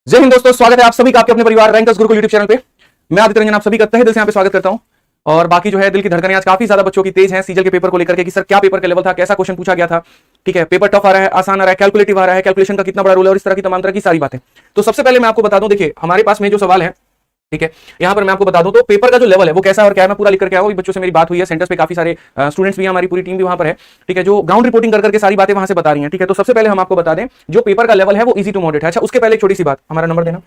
जय हिंद दोस्तों, स्वागत है आप सभी का आपके अपने परिवार रैंकर्स गुरुकुल यूट्यूब चैनल पे। मैं आदित्य रंजन आप सभी का तहे दिल से यहाँ पे स्वागत करता हूं। और बाकी जो है दिल की धड़कनें आज काफी ज्यादा बच्चों की तेज हैं सीजल के पेपर को लेकर के कि सर क्या पेपर का लेवल था, कैसा क्वेश्चन पूछा गया था। ठीक है, पेपर टफ आ रहा है, आसान आ रहा है, कैलकुलेटिव आ रहा है, कैलकुलेशन का कितना बड़ा रोल है और इस तरह की तमाम तरह की सारी बातें। तो सबसे पहले मैं आपको बता दूं, देखिए हमारे पास में जो सवाल है, ठीक है, यहां पर मैं आपको बता दूं तो पेपर का जो लेवल है वो कैसा है और क्या है मैं पूरा लिख करके आया हूं। बच्चों से मेरी बात हुई है, सेंटर्स पे काफी सारे स्टूडेंट्स भी हैं, हमारी पूरी टीम भी वहां पर है। ठीक है, जो ग्राउंड रिपोर्टिंग कर करके सारी बातें वहां से बता रही हैं। ठीक है, तो सबसे पहले हम आपको बता दें जो पेपर का लेवल है वो इजी टू मॉडरेट है। अच्छा, उसके पहले एक छोटी सी बात, हमारा नंबर देना।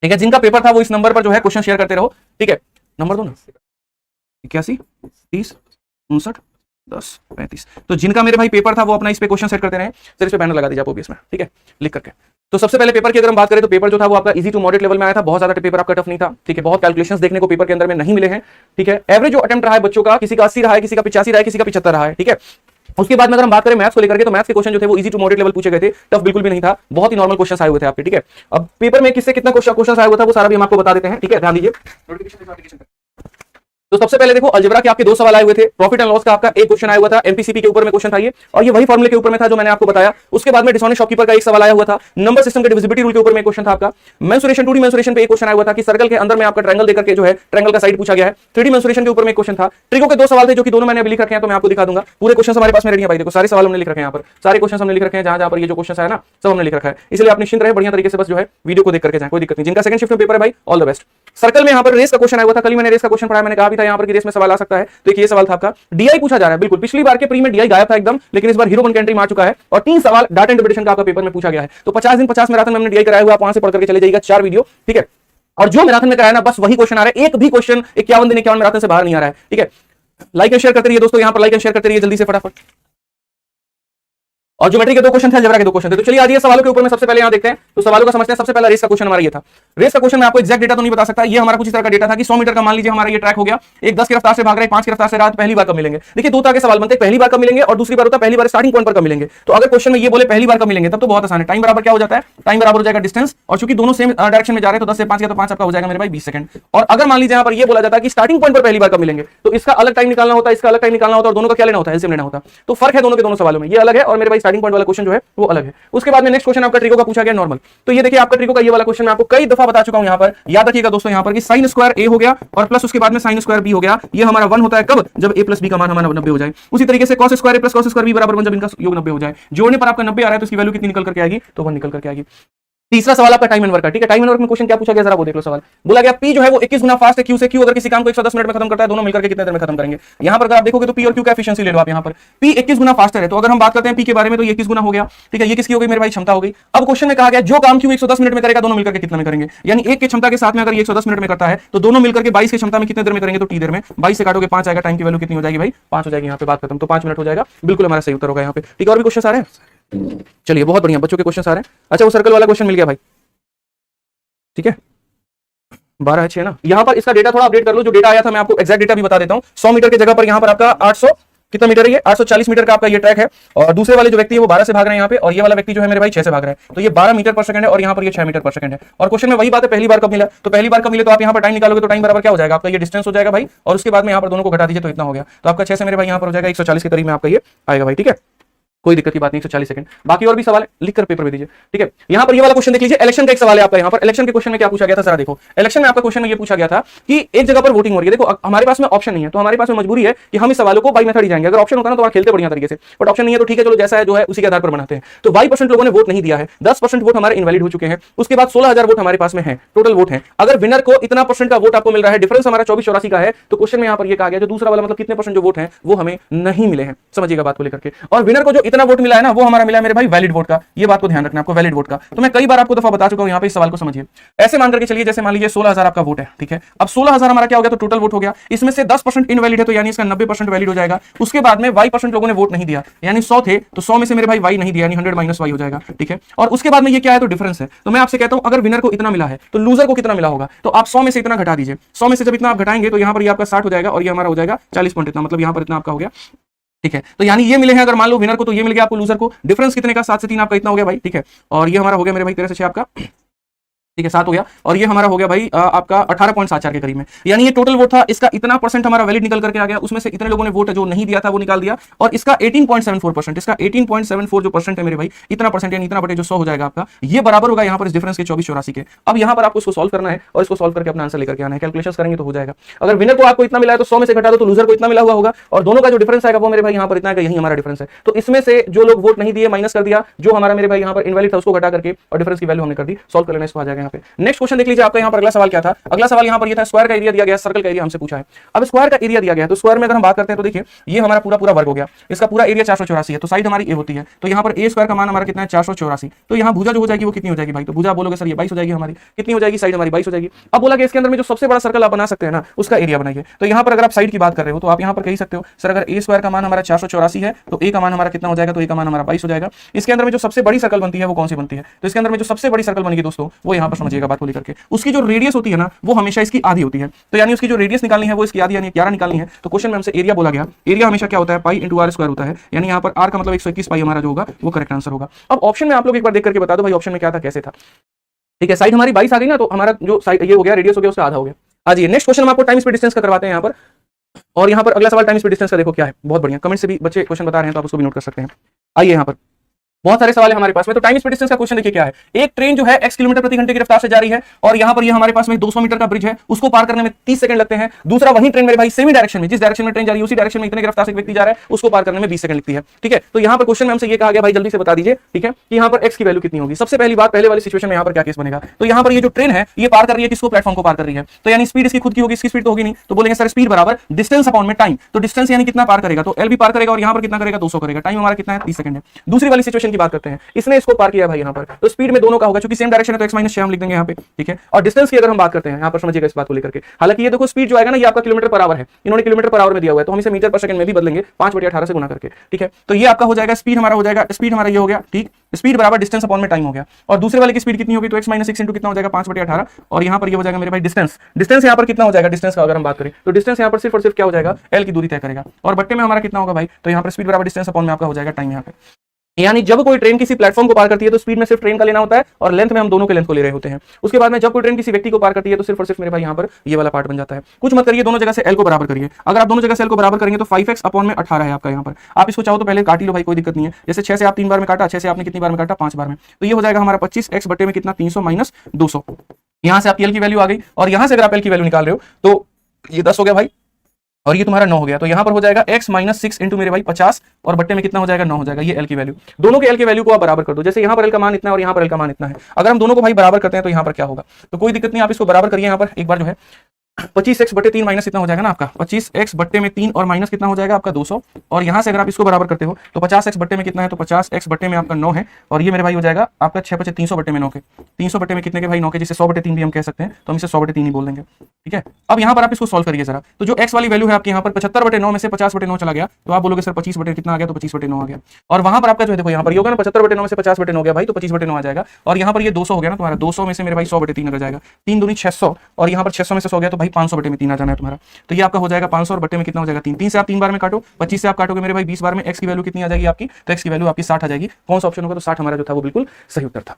ठीक है, जिनका पेपर था वो इस नंबर पर जो है क्वेश्चन शेयर करते रहो। ठीक है, नंबर दो ना, 81 30 59 10 35। तो जिनका मेरे भाई पेपर था वो अपना इस पे क्वेश्चन सेट करते रहे। सर इस पे बैनर लगा दीजिए आप ओबीएस में, ठीक है, लिख करके। तो सबसे पहले पेपर की अगर हम बात करें तो पेपर जो था वो आपका इजी टू मॉडरेट लेवल में आया था। बहुत ज्यादा पेपर आपका टफ नहीं था। ठीक है, बहुत कैलकुलेशंस देखने को पेपर के अंदर में नहीं मिले हैं। ठीक है, एवरेज जो अटेम्प्ट रहा है बच्चों का, किसी का 80 रहा है, किसी का 85 रहा है, किसी का 75 रहा है। ठीक है, उसके बाद में अगर हम बात करें मैथ्स को लेकर के तो मैथ्स के क्वेश्चन जो थे वो इजी टू मॉडरेट लेवल पूछे गए थे। टफ बिल्कुल भी नहीं था, बहुत ही नॉर्मल क्वेश्चन आए हुए थे आपके। ठीक है, अब पेपर में किससे कितना क्वेश्चन आया हुआ था वो सारा भी हम आपको बता देते हैं। ठीक है, ध्यान दीजिए। तो सबसे पहले देखो, अलजेब्रा के आपके दो सवाल आए हुए थे। प्रॉफिट एंड लॉस का आपका एक क्वेश्चन आया हुआ था, एमपीसीपी के ऊपर में क्वेश्चन था ये, और ये वही फॉर्मूले के ऊपर में था जो मैंने आपको बताया। उसके बाद में डिसऑनेस्ट शॉपकीपर का एक सवाल आया हुआ था। नंबर सिस्टम के डिविजिबिलिटी रूल के ऊपर में क्वेश्चन था आपका। मेंसुरेशन 2D मेंसुरेशन पे एक क्वेश्चन आया हुआ था कि सर्कल के अंदर में आपका ट्रायंगल देकर के जो है ट्रायंगल का साइड पूछा गया है। 3D मेंसुरेशन के ऊपर में क्वेश्चन था। ट्रिको के दो सवाल थे जो कि दोनों मैंने अभी लिख रखे हैं, तो मैं आपको दिखा दूंगा। पूरे क्वेश्चन हमारे पास में रेडी है भाई, देखो सारे सवाल हमने लिख रखे हैं, यहाँ पर सारे क्वेश्चन हमने लिख रखे हैं। जहां पर ये जो क्वेश्चन है ना सब हमने लिख रखा है, इसलिए आप निश्चिंत रहे, बढ़िया तरीके से बस जो है वीडियो को देख करके जाए, कोई दिक्कत नहीं। जिनका सेकंड शिफ्ट में पेपर है भाई, ऑल द बेस्ट। सर्कल में यहाँ पर रेस का क्वेश्चन आया हुआ था, कल मैंने रेस का क्वेश्चन पढ़ाया, मैंने कहा भी था यहाँ पर कि रेस में सवाल आ सकता है। तो ये सवाल था आपका, डीआई पूछा जा रहा है। बिल्कुल, पिछली बार के प्री में डीआई गायब था एकदम, लेकिन इस बार हीरो बन के एंट्री मार चुका है और 3 सवाल डाटा इंटरप्रिटेशन का आपका पेपर में पूछा गया है। तो 50 दिन 50 मैराथन में हमने डीआई कराया हुआ, आप वहां से पढ़ करके चले जाइएगा, 4 वीडियो। ठीक है, और जो मैराथन में कराया ना बस वही क्वेश्चन आ रहा है, एक भी क्वेश्चन 51 दिन 51 मैराथन से बाहर नहीं आ रहा है। ठीक है, लाइक एंड शेयर करते रहिए दोस्तों, यहाँ पर लाइक एंड शेयर करते रहिए जल्दी से फटाफट। और ज्योमेट्री के दो क्वेश्चन थे, अलजेब्रा के दो क्वेश्चन थे। तो चलिए आज ये सवालों के ऊपर में सबसे पहले यहां देखते हैं, तो सवालों का समझते हैं। सबसे पहला रेस का क्वेश्चन हमारा ये था। रेस का क्वेश्चन मैं आपको एक्जैक्ट डेटा तो नहीं बता सकता, ये हमारा कुछ इस तरह का डेटा था कि 100 मीटर का मान लीजिए हमारा ये ट्रैक हो गया, एक 10 की रफ्तार से भाग रहा है, 5 की रफ्तार से रात, पहली बार कब मिलेंगे। देखिए दो तरह के सवाल बनते हैं, पहली बार कब मिलेंगे और दूसरी बार होता है पहली बार स्टार्टिंग पॉइंट पर कब मिलेंगे। तो अगर क्वेश्चन में ये बोले पहली बार कब मिलेंगे तब तो बहुत आसान है। टाइम बराबर क्या हो जाता है, टाइम बराबर हो जाएगा डिस्टेंस, और चूंकि दोनों सेम डायरेक्शन में जा रहे हैं तो 10 से 5 का तो 5 आपका हो जाएगा मेरे भाई 20 सेकंड। और अगर मान लीजिए यहाँ पर ये बोला जाता है कि स्टार्टिंग पॉइंट पर पहली बार कब मिलेंगे, तो इसका अलग टाइम निकालना होता है, इसका अलग टाइम निकालना होता है, और दोनों का क्या लेना होता है, एलसीएम लेना होता है। तो फर्क है दोनों के दोनों सवालों में, ये अलग है और मेरे भाई स्टार्टिंग पॉइंट वाला क्वेश्चन जो है वो अलग है। उसके बाद में नेक्स्ट क्वेश्चन आपका ट्रिको का पूछा गया नॉर्मल। तो ये देखिए आपका ट्रिको का ये वाला क्वेश्चन मैं आपको कई दफा बता चुका हूं, यहाँ पर याद रखिएगा दोस्तों, यहाँ पर कि साइन स्क्वायर ए हो गया और प्लस उसके बाद में साइन स्क्वायर बी हो गया। ये हमारा 1 होता है कब, जब ए प्लस बी का मान हमारा 90 हो जाए। उसी तरीके से कॉस स्क्वायर ए प्लस कॉस स्क्वायर बी बराबर 1 जब इनका योग 90 हो जाए। जोड़ने पर आपका 90 आ रहा है तो इसकी वैल्यू कितनी निकल करके आएगी, तो 1 निकल करके आएगी। तीसरा सवाल आपका टाइम एंड वर्क का। ठीक है, टाइम एंड वर्क में क्वेश्चन क्या पूछा गया जरा वो देख लो। सवाल बोला गया पी जो है वो 21 गुना फास्ट है क्यू से। क्यू अगर किसी काम को 110 मिनट में खत्म करता है, दोनों मिलकर के कितने देर में खत्म करेंगे। यहां पर अगर आप देखोगे तो पी और क्यू का एफिशिएंसी ले लो आप। यहां पर पी 21 गुना फास्टर है, तो अगर हम बात करते हैं पी के बारे में तो ये 21 गुना हो गया। ठीक है, ये किसकी हो गई मेरे भाई, क्षमता हो गई। अब क्वेश्चन में कहा गया जो काम क्यू 110 मिनट में करेगा दोनों मिलकर के कितना में करेंगे, यानी एक की क्षमता के साथ में अगर 110 मिनट में करता है तो दोनों मिलकर के 22 की क्षमता में कितने देर में करेंगे, तो टी देर में। 22 से काटोगे 5 आएगा, टाइम की वैल्यू कितनी हो जाएगी भाई, 5 हो जाएगी। यहाँ पे बात खत्म, तो 5 मिनट हो जाएगा, बिल्कुल हमारा सही उत्तर होगा यहाँ पे। ठीक है, और भी क्वेश्चन आ रहे हैं, चलिए बहुत बढ़िया, बच्चों के क्वेश्चन आ रहे हैं। अच्छा, वो सर्कल वाला क्वेश्चन मिल गया भाई, ठीक है, 12 है 6 ना। यहां पर इसका डेटा थोड़ा अपडेट कर लो, जो डेटा आया था मैं आपको एक्जैक्ट डेटा भी बता देता हूं। 100 मीटर की जगह पर यहां पर आपका 800 कितना मीटर है, ये 840 मीटर का आपका ये ट्रैक है। और दूसरे वाले जो व्यक्ति है वो 12 से भाग रहे हैं यहाँ पे, और ये वाला व्यक्ति जो है मेरे भाई 6 से भाग रहा है। तो ये 12 मीटर पर सेकंड है और यहाँ पर ये 6 मीटर पर सेकंड है। और क्वेश्चन में वही बात है, पहली बार कब मिला, तो पहली बार कब मिले तो आप यहाँ पर टाइम निकालोगे तो टाइम बराबर क्या हो जाएगा आपका, ये डिस्टेंस हो जाएगा भाई, और उसके बाद में यहाँ पर दोनों को घटा दीजिए तो इतना हो गया। तो आपका 6 से मेरे भाई यहाँ पर हो जाएगा 140 के करीब में आपका ये आएगा भाई। ठीक है, कोई दिक्कत की बात नहीं, 140 सेकंड। बाकी और भी सवाल है, लिखकर पेपर में दीजिए। ठीक है, यहां पर ये वाला क्वेश्चन देख लीजिए, इलेक्शन का एक सवाल है आपका। यहां पर इलेक्शन के क्वेश्चन में क्या पूछा गया था जरा देखो। इलेक्शन में आपका क्वेश्चन में ये पूछा गया था कि एक जगह पर वोटिंग हो रही है। देखो हमारे पास में ऑप्शन नहीं है, तो हमारे पास में मजबूरी है कि हम इस सवालों को बाई मेथड ही जाएंगे। अगर ऑप्शन होता ना तो आप खेलते बढ़िया तरीके से, बट ऑप्शन नहीं है तो ठीक है, चलो जैसा है जो है उसी के आधार पर बनाते हैं। तो 22% लोगों ने वोट नहीं दिया है, 10% वोट हमारे इनवैलिड हो चुके हैं। उसके बाद 16,000 वोट हमारे पास में है, टोटल वोट है। अगर विनर को इतना परसेंट का वोट आपको मिल रहा है, डिफरेंस हमारा 24-84 का है, तो क्वेश्चन में यहां पर ये कहा गया जो दूसरा वाला मतलब कितने परसेंट जो वोट है वो हमें नहीं मिले हैं। समझिएगा बात को लेकर के। और विनर को जो इतना वोट मिला है ना वो हमारा मिला है मेरे भाई वैलिड वोट का, ये बात को ध्यान रखना आपको, वैलिड वोट का। तो मैं कई बार आपको दफा बता चुका हूं, यहाँ पे इस सवाल को समझिए। ऐसे मान करके चलिए, जैसे मान लीजिए 16,000 आपका वोट है, ठीक है। अब 16,000 हमारा क्या हो गया, तो टोटल वोट हो गया, इसमें से 10% इनवैलिड है, तो यानी इसका 90% वैलिड हो जाएगा। उसके बाद में y% लोगों ने वोट नहीं दिया, यानी 100 थे तो 100 में से मेरे भाई y नहीं दिया, यानी 100 माइनस y हो जाएगा। ठीक है, और उसके बाद में ये क्या है, तो डिफरेंस है। तो मैं आपसे कहता हूं अगर विनर को इतना मिला है तो लूजर को कितना मिला होगा, तो आप 100 में से इतना घटा दीजिए। 100 में से जब इतना आप घटाएंगे तो यहाँ पर ये आपका 60 हो जाएगा और ये हमारा हो जाएगा 40 पॉइंट इतना, मतलब यहाँ पर इतना आपका हो गया। ठीक है, तो यानी ये मिले हैं, अगर मान लो विनर को तो ये मिल गया आपको, लूजर को डिफरेंस कितने का, 7 से 3 आपका इतना हो गया भाई। ठीक है, और ये हमारा हो गया मेरे भाई 13 से 6 आपका ठीक है 7 हो गया, और ये हमारा हो गया भाई आपका 18.74 के करीब में, यानी ये टोटल वोट था, इसका इतना परसेंट हमारा वैलिड निकल करके आ गया, उसमें से इतने लोगों ने वोट जो नहीं दिया था वो निकाल दिया, और इसका 18.74%, इसका 18.74 जो परसेंट है मेरे भाई, इतना परसेंट यानी इतना बटे जो 100 हो जाएगा आपका, ये बराबर होगा यहाँ पर इस डिफरेंस के 2484 के। अब यहाँ पर आपको इसको सॉल्व करना है और इसको सॉल्व करके अपना आंसर लेकर के आना है, कैलकुलेशन करेंगे तो हो जाएगा। अगर विनर को आपको इतना मिला है तो 100 में से घटा दो तो लूजर को इतना मिला हुआ होगा, और दोनों का जो डिफरेंस आएगा वो मेरे भाई यहाँ पर इतना है, यही हमारा डिफरेंस है। तो इसमें से जो लोग वोट नहीं दिए माइनस कर दिया, जो हमारा मेरे भाई यहाँ पर इनवैलिड था उसको घटा करके और डिफरेंस की वैल्यू हमने कर दी, सॉल्व कर लेना, इसको आ जाएगा यहाँ पे। नेक्स्ट क्वेश्चन देख लीजिए, आपका यहाँ पर अगला सवाल क्या था। अगला सवाल यहाँ पर ये था, स्क्वायर का एरिया दिया गया, सर्कल का एरिया हमसे पूछा है। अब स्क्वायर का एरिया दिया गया है, तो स्क्वायर में अगर हम बात करते हैं तो देखिए ये हमारा पूरा वर्ग हो गया, इसका पूरा एरिया 484 है, तो साइड हमारी ए होती है, तो यहाँ पर ए स्क्वायर का मान हमारा कितना है 484, तो यहाँ भुजा जो हो जाएगी वो कितनी हो जाएगी भाई, तो भुजा बोलोगे सर ये 22 हो जाएगी हमारी, कितनी हो जाएगी, साइड हमारी 22 हो जाएगी। अब बोला कि इसके अंदर में जो सबसे बड़ा सर्कल आप बना सकते हैं ना उसका एरिया बनाइए, तो यहाँ पर अगर आप साइड की बात कर रहे हो तो आप यहाँ पर कह सकते हो सर अगर ए स्क्वायर का मान हमारा 484 है तो ए का मान हमारा कितना हो जाएगा, तो ए का मान हमारा 22 हो जाएगा। इसके अंदर में जो सबसे बड़ी सर्कल बनती है वो कौन सी बनती है, तो इसके अंदर में जो सबसे बड़ी सर्कल बनेगी दोस्तों वो यहाँ पर समझिएगा बात को लेकर के, उसकी जो रेडियस होती है ना वो हमेशा इसकी आधी होती है, तो यानी उसकी जो रेडियस निकालनी है वो इसकी आधी यानी 11 निकालनी है। तो क्वेश्चन में हमसे एरिया बोला गया, एरिया हमेशा क्या होता है पाई इंटू आर स्क्वायर होता है, यानी यहाँ पर आर का मतलब 121 पाई हमारा जो होगा वो करेक्ट आंसर होगा। अब ऑप्शन में आप लोग एक बार देख करके बता दो भाई ऑप्शन में क्या था कैसे था। ठीक है, साइड हमारी 22 आ गई ना, तो हमारा जो साइड ये हो गया रेडियस हो गया उसका आधा हो गया। आज ये नेक्स्ट क्वेश्चन हम आपको टाइम स्पीड डिस्टेंस का करवाते हैं यहाँ पर, और यहाँ पर अगला सवाल टाइम स्पीड डिस्टेंस का देखो क्या है, बहुत बढ़िया कमेंट से भी बच्चे क्वेश्चन बता रहे हैं तो आप उसको भी नोट कर सकते हैं। आइए यहाँ पर बहुत सारे सवाल है हमारे पास में, तो टाइम स्पीड डिस्टेंस का क्वेश्चन देखिए क्या है। एक ट्रेन जो है x किलोमीटर प्रति घंटे की रफ्तार से जा रही है, और यहाँ पर ये हमारे पास में 200 मीटर का ब्रिज है, उसको पार करने में 30 सेकंड लगते हैं। दूसरा वही ट्रेन मेरे भाई सेमी डायरेक्शन में, जिस डायरेक्शन में ट्रेन जा रही है उसी डायरेक्शन में इतने की रफ्तार से व्यक्ति जा रहा है, उसको पार करने में 20 सेकंड लगती है। ठीक है, तो यहाँ पर क्वेश्चन में हमसे ये कहा गया भाई जल्दी से बता दीजिए, ठीक है, कि यहाँ पर x की वैल्यू कितनी होगी। सबसे पहली बात, पहले वाली सिचुएशन में यहाँ पर क्या केस बनेगा, तो यहाँ पर ये जो ट्रेन है ये पार कर रही है किसको, प्लेटफॉर्म को पार कर रही है, तो यानी स्पीड इसकी खुद की होगी, इसकी स्पीड तो होगी नहीं, तो बोलेंगे सर स्पीड बराबर डिस्टेंस अपॉन में टाइम, तो डिस्टेंस यानी कितना पार करेगा, तो एल भी पार करेगा और यहाँ पर कितना करेगा 200 करेगा, टाइम हमारा कितना है 30 सेकंड है। दूसरी वाली सिचुएशन की बात करते हैं, इसने इसको पार किया भाई यहाँ पर, तो स्पीड में दोनों का होगा, क्योंकि सेम डायरेक्शन है तो x - 6 हम लिख देंगे यहाँ पे। ठीक है, और डिस्टेंस की अगर हम बात करते हैं यहाँ पर समझिएगा इस बात को लेकर के, हालांकि ये देखो स्पीड जो आएगा ना ये आपका किलोमीटर पर आवर है, इन्होंने किलोमीटर पर आवर में दिया हुआ है, तो हम इसे मीटर पर सेकंड में भी बदलेंगे 5/18 से गुना करके। ठीक है, तो ये आपका हो जाएगा स्पीड हमारा हो जाएगा, स्पीड हमारा ये हो गया, ठीक, स्पीड बराबर डिस्टेंस अपॉन में टाइम हो गया, और दूसरे वाले की स्पीड कितनी होगी, तो x - 6 इंटू कितना हो जाएगा 5/18, और यहाँ पर ये हो जाएगा मेरे भाई डिस्टेंस, डिस्टेंस यहाँ पर कितना हो जाएगा, डिस्टेंस का अगर हम बात करें तो डिस्टेंस यहाँ पर सिर्फ और सिर्फ क्या हो जाएगा, l की दूरी तय करेगा, और बट्टे में हमारा कितना होगा भाई, तो यहाँ पर स्पीड बराबर डिस्टेंस अपॉन में आपका हो जाएगा टाइम यहाँ पे। यानी जब कोई ट्रेन किसी प्लेटफॉर्म को पार करती है तो स्पीड में सिर्फ ट्रेन का लेना होता है, और लेंथ में हम दोनों के लेंथ को ले रहे होते हैं। उसके बाद में जब कोई ट्रेन किसी व्यक्ति को पार करती है तो सिर्फ और सिर्फ मेरे भाई यहाँ पर ये वाला पार्ट बन जाता है। कुछ मत करिए, दोनों जगह से एल को बराबर करिए। अगर आप दोनों जगह से एल को बराबर करेंगे तो 5x अपॉन में 18 है आपका यहाँ पर। आप इसको चाहो तो पहले काट ही लो भाई, कोई दिक्कत नहीं है। जैसे 6 से आप 3 बार में काटा, 6 से आपने कितनी बार में काटा, 5 बार में, तो ये हो जाएगा हमारा 25x बटे में कितना 300 माइनस 200। यहाँ से आपकी एल की वैल्यू आ गई, और यहाँ से अगर आप एल की वैल्यू निकाल रहे हो तो ये 10 हो गया भाई, और ये तुम्हारा 9 हो गया, तो यहाँ पर हो जाएगा x - 6 इंटू मेरे भाई 50, और बट्टे में कितना हो जाएगा 9 हो जाएगा। ये l की वैल्यू, दोनों के l की वैल्यू को आप बराबर कर दो। जैसे यहाँ पर l का मान इतना है और यहाँ पर l का मान इतना है, अगर हम दोनों को भाई बराबर करते हैं तो यहाँ पर क्या होगा, तो कोई दिक्कत नहीं, आप इसको बराबर करिए यहाँ पर एक बार जो है 25x बटे 3 माइनस कितना हो जाएगा ना आपका 25x बट्टे में 3 और माइनस कितना हो जाएगा आपका 200, और यहाँ से अगर आप इसको बराबर करते हो तो 50x बट्टे में कितना है, तो 50x बट्टे में आपका 9 है, और ये मेरे भाई हो जाएगा आपका 6 × 300 बट्टे में 9 के, 300 बट्टे में कितने के भाई 9 के, जिसे 100/3 भी हम कह सकते हैं, तो हम इसे 100/3 ही बोल देंगे। ठीक है, अब यहाँ पर आप इसको सॉल्व करिए जरा, तो जो x वाली वैल्यू है आपकी यहाँ पर 75/9 में से 50/9 चला गया, तो आप बोलोगे सर 25 बटे कितना आ गया, तो 25/9 आ गया, और वहां पर आपका जो है देखो यहाँ पर ये होगा ना 75/9 में से 50/9 हो गया भाई, तो 25/9 आ जाएगा, और यहाँ पर ये 200 हो गया ना तुम्हारा, 200 में से मेरे भाई 100/3 रह जाएगा, 3 दूनी 600, और यहाँ पर 600 में से 100 गया तो भाई 500/3 आ जाना है तुम्हारा, तो ये आपका हो जाएगा 500, और बट्टे में कितना हो जाएगा 3 से आप 3 बार में काटो, 25 से आप काटोगे मेरे भाई 20 बार में, x की वैल्यू कितनी आ जाएगी आपकी, तो x की वैल्यू आपकी 60 आ जाएगी। कौन सा ऑप्शन होगा, तो 60 हमारा जो था वो बिल्कुल सही उत्तर था।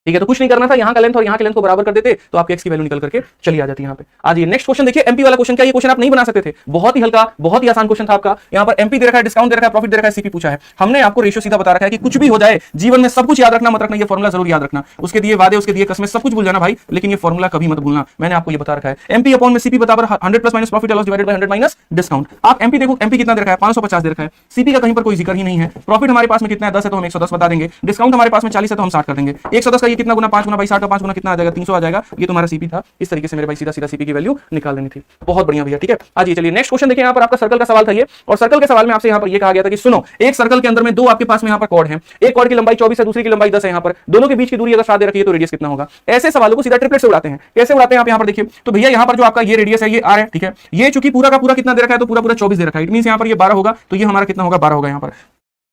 ठीक है, तो कुछ नहीं करना था, यहाँ का लेंथ और यहाँ के लेंथ को बराबर कर देते तो आपके x की वैल्यू निकल करके चली आ जाती है यहाँ पे। आज ये नेक्स्ट क्वेश्चन देखिए, एमपी वाला क्वेश्चन, क्या ये क्वेश्चन आप नहीं बना सकते थे, बहुत ही हल्का बहुत ही आसान क्वेश्चन था आपका। यहाँ पर एमपी दे रखा है, डिस्काउंट दे रखा है, प्रॉफिट दे रखा है, सीपी पूछा है, हमने आपको रेशियो सीधा बता रखा है कि कुछ भी हो जाए जीवन में सब कुछ याद रखना मत रखना, ये फॉर्मुला जरूर याद रखना, उसके दिए वादे उसके दिए कसमें सब कुछ भूल जाना भाई, लेकिन ये फॉर्मुला कभी मत भूलना, मैंने आपको ये बता रखा है। एमपी अपॉन में सीपी बराबर 100 plus minus profit loss divided by 100 minus discount. आप एमपी देखो, एमपी कितना दे रखा है 550 दे रखा है, सीपी का कहीं पर कोई जिक्र ही नहीं है, प्रॉफिट हमारे पास में कितना है 10 है तो हम 110 बता देंगे, डिस्काउंट हमारे पास में 40 है तो हम 60 कर देंगे, 110 का ये कितना गुना 5 गुना भाई 60 का 5 गुना कितना आ जाएगा 300 आ जाएगा, ये तुम्हारा सीपी था। इस तरीके से मेरे भाई सीधा सीधा सीपी की वैल्यू निकाल लेनी थी, बहुत बढ़िया भैया। ठीक है, आज ये चलिए नेक्स्ट क्वेश्चन देखिए, यहाँ पर आपका सर्कल का सवाल था ये, और सर्कल के सवाल में आपसे यहाँ पर ये कहा गया था कि सुनो, एक सर्कल के अंदर में दो आपके पास में यहाँ पर कॉर्ड है, एक कॉर्ड की लंबाई 24 है, दूसरी की लंबाई 10 है, यहाँ पर दोनों के बीच की दूरी अगर 7 दे रखी है तो रेडियस कितना होगा। ऐसे सवालों को सीधा ट्रिपलेट से उड़ाते हैं। कैसे उड़ाते हैं आप यहाँ पर देखिए, तो भैया यहाँ पर जो आपका ये रेडियस है ये r है, ठीक है, ये चूंकि पूरा का पूरा कितना दे रखा है, तो पूरा 24 दे रखा है, इट मींस यहाँ पर ये 12 होगा, तो ये हमारा कितना होगा 12 होगा यहाँ पर।